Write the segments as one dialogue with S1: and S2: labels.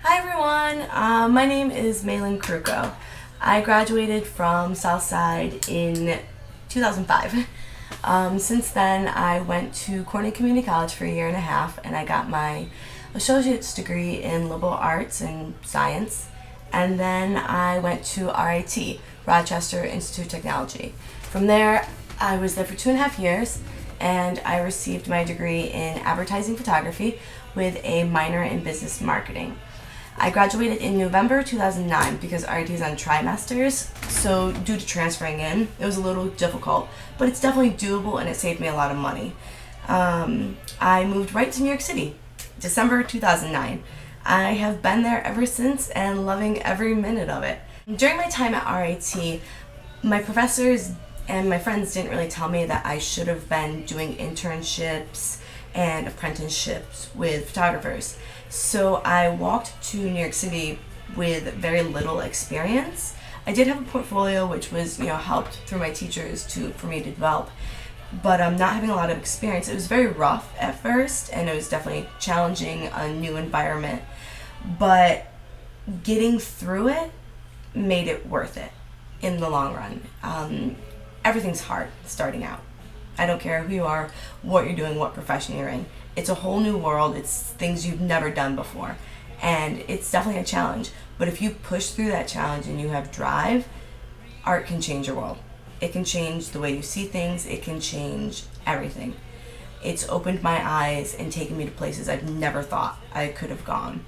S1: Hi everyone, my name is Malin Kruko. I graduated from Southside in 2005. Since then, I went to Corning Community College for a year and a half, and I got my associate's degree in liberal arts and science. And then I went to RIT, Rochester Institute of Technology. From there, I was there for 2.5 years, and I received my degree in advertising photography with a minor in business marketing. I graduated in November 2009 because RIT is on trimesters, so due to transferring in, it was a little difficult, but it's definitely doable and it saved me a lot of money. I moved right to New York City, December 2009. I have been there ever since and loving every minute of it. During my time at RIT, my professors and my friends didn't really tell me that I should have been doing internships and apprenticeships with photographers. So I walked to New York City with very little experience. I did have a portfolio which was, helped through my teachers for me to develop, but not having a lot of experience. It was very rough at first, and it was definitely challenging, a new environment, but getting through it made it worth it in the long run. Everything's hard starting out. I don't care who you are, what you're doing, what profession you're in. It's a whole new world. It's things you've never done before. And it's definitely a challenge. But if you push through that challenge and you have drive, art can change your world. It can change the way you see things. It can change everything. It's opened my eyes and taken me to places I've never thought I could have gone.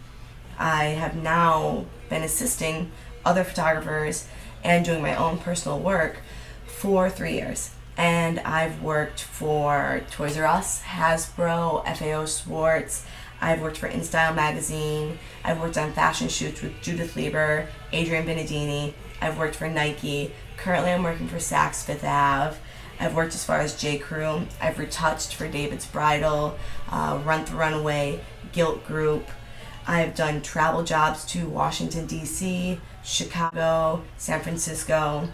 S1: I have now been assisting other photographers and doing my own personal work for 3 years. And I've worked for Toys R Us, Hasbro, FAO Sports. I've worked for InStyle magazine. I've worked on fashion shoots with Judith Lieber, Adrian Benedini. I've worked for Nike. Currently I'm working for Saks Fifth Ave. I've worked as far as J. Crew. I've retouched for David's Bridal, Run the Runaway, Gilt Group. I've done travel jobs to Washington, D.C., Chicago, San Francisco.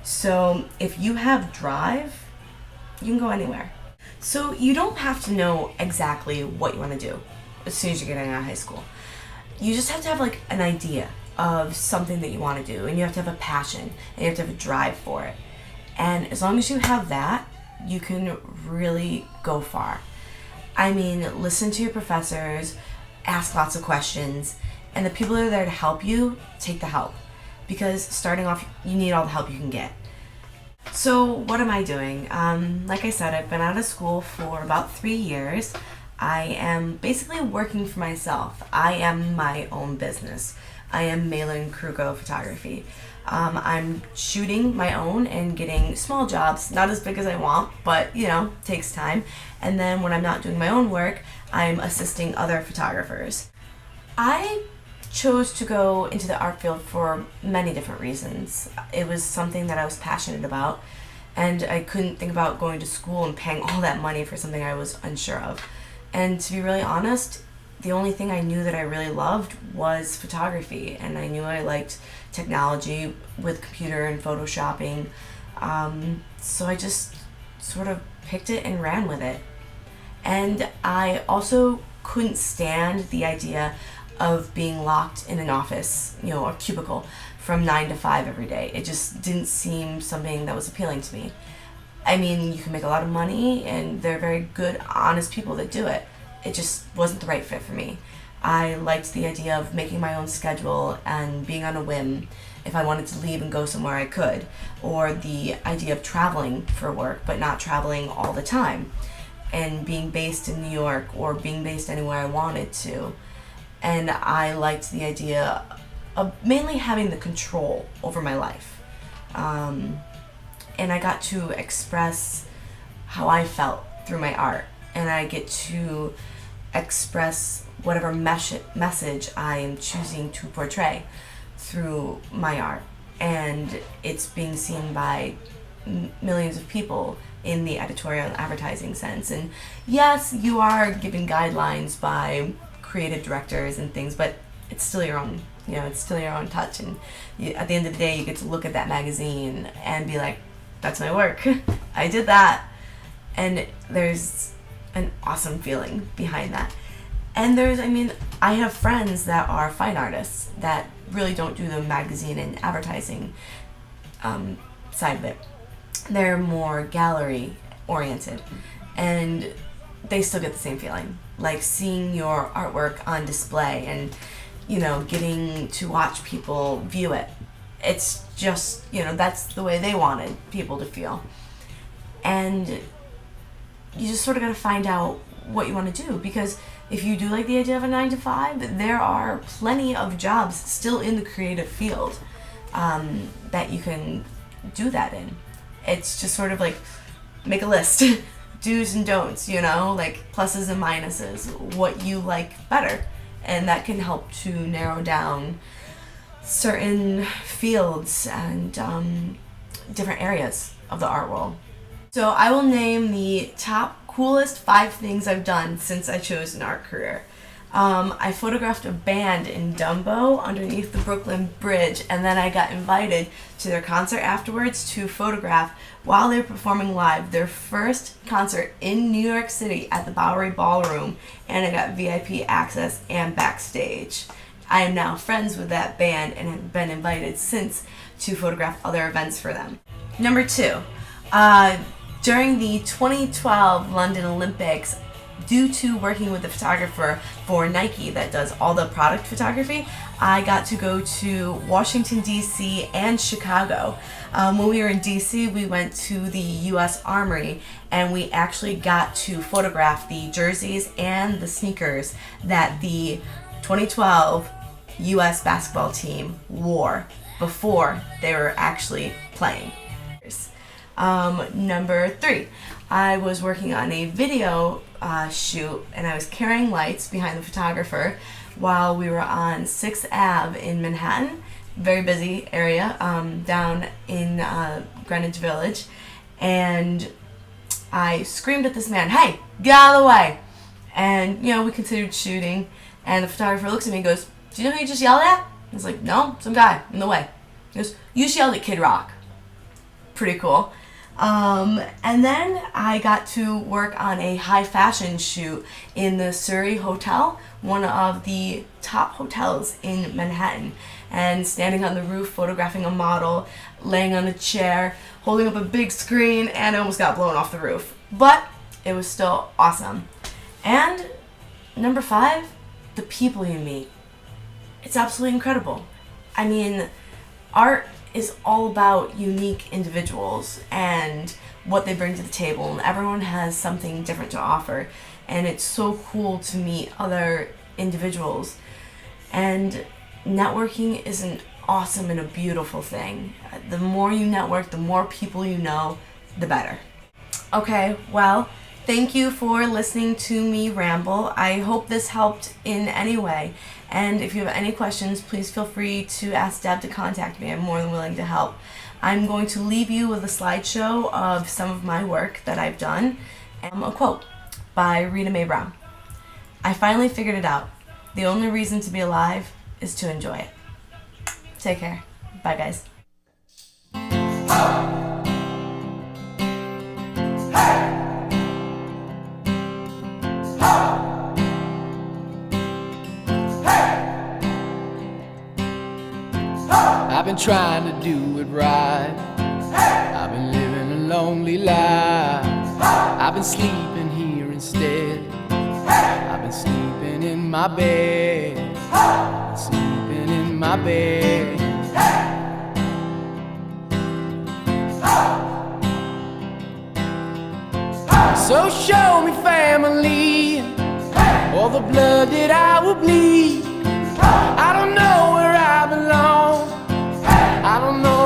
S1: So if you have drive, you can go anywhere. So you don't have to know exactly what you want to do as soon as you're getting out of high school. You just have to have an idea of something that you want to do, and you have to have a passion, and you have to have a drive for it. And as long as you have that, you can really go far. I mean, listen to your professors, ask lots of questions, and the people that are there to help you, take the help. Because starting off, you need all the help you can get. So what am I doing? Like I said, I've been out of school for about 3 years. I am basically working for myself. I am my own business. I am Malin Kruko Photography. I'm shooting my own and getting small jobs, not as big as I want, but takes time. And then when I'm not doing my own work, I'm assisting other photographers. I chose to go into the art field for many different reasons. It was something that I was passionate about, and I couldn't think about going to school and paying all that money for something I was unsure of. And to be really honest, the only thing I knew that I really loved was photography, and I knew I liked technology with computer and photoshopping. So I just sort of picked it and ran with it. And I also couldn't stand the idea of being locked in an office, a cubicle, from 9 to 5 every day. It just didn't seem something that was appealing to me. I mean, you can make a lot of money, and they're very good, honest people that do it. It just wasn't the right fit for me. I liked the idea of making my own schedule and being on a whim. If I wanted to leave and go somewhere, I could. Or the idea of traveling for work, but not traveling all the time. And being based in New York, or being based anywhere I wanted to. And I liked the idea of mainly having the control over my life. And I got to express how I felt through my art. And I get to express whatever message I am choosing to portray through my art. And it's being seen by millions of people in the editorial and advertising sense. And yes, you are given guidelines by creative directors and things, but it's still your own, it's still your own touch. And at the end of the day, you get to look at that magazine and be like, that's my work. I did that. And there's an awesome feeling behind that. And there's, I have friends that are fine artists that really don't do the magazine and advertising side of it. They're more gallery oriented, and they still get the same feeling, like seeing your artwork on display and, you know, getting to watch people view it. It's just, you know, that's the way they wanted people to feel. And you just sort of got to find out what you want to do, because if you do like the idea of a 9 to 5, there are plenty of jobs still in the creative field that you can do that in. It's just sort of like make a list, do's and don'ts, you know, like pluses and minuses, what you like better, and that can help to narrow down certain fields and different areas of the art world. So I will name the top coolest 5 things I've done since I chose an art career. I photographed a band in Dumbo underneath the Brooklyn Bridge, and then I got invited to their concert afterwards to photograph while they were performing live, their first concert in New York City at the Bowery Ballroom, and I got VIP access and backstage. I am now friends with that band and have been invited since to photograph other events for them. Number 2, during the 2012 London Olympics, due to working with the photographer for Nike that does all the product photography, I got to go to Washington, D.C. and Chicago. When we were in D.C., we went to the U.S. Armory, and we actually got to photograph the jerseys and the sneakers that the 2012 U.S. basketball team wore before they were actually playing. Number 3, I was working on a video shoot, and I was carrying lights behind the photographer while we were on 6th Ave in Manhattan, very busy area, down in Greenwich Village, and I screamed at this man, "Hey, get out of the way!" And, you know, we continued shooting, and the photographer looks at me and goes, "Do you know who you just yelled at?" I was like, "No, some guy in the way." He goes, "You just yelled at Kid Rock." Pretty cool. And then I got to work on a high fashion shoot in the Surrey Hotel, one of the top hotels in Manhattan, and standing on the roof photographing a model, laying on a chair, holding up a big screen, and I almost got blown off the roof. But it was still awesome. And number 5, the people you meet. It's absolutely incredible. I mean, art is all about unique individuals and what they bring to the table, and everyone has something different to offer, and it's so cool to meet other individuals, and networking is an awesome and a beautiful thing. The more you network, the more people you know, the better. Okay, well, thank you for listening to me ramble. I hope this helped in any way. And if you have any questions, please feel free to ask Deb to contact me. I'm more than willing to help. I'm going to leave you with a slideshow of some of my work that I've done. A quote by Rita Mae Brown. "I finally figured it out. The only reason to be alive is to enjoy it." Take care. Bye, guys.
S2: I've been trying to do it right. I've been living a lonely life. I've been sleeping here instead. I've been sleeping in my bed. Sleeping in my bed. So show me family, all the blood that I will bleed. I don't know where I belong. I don't know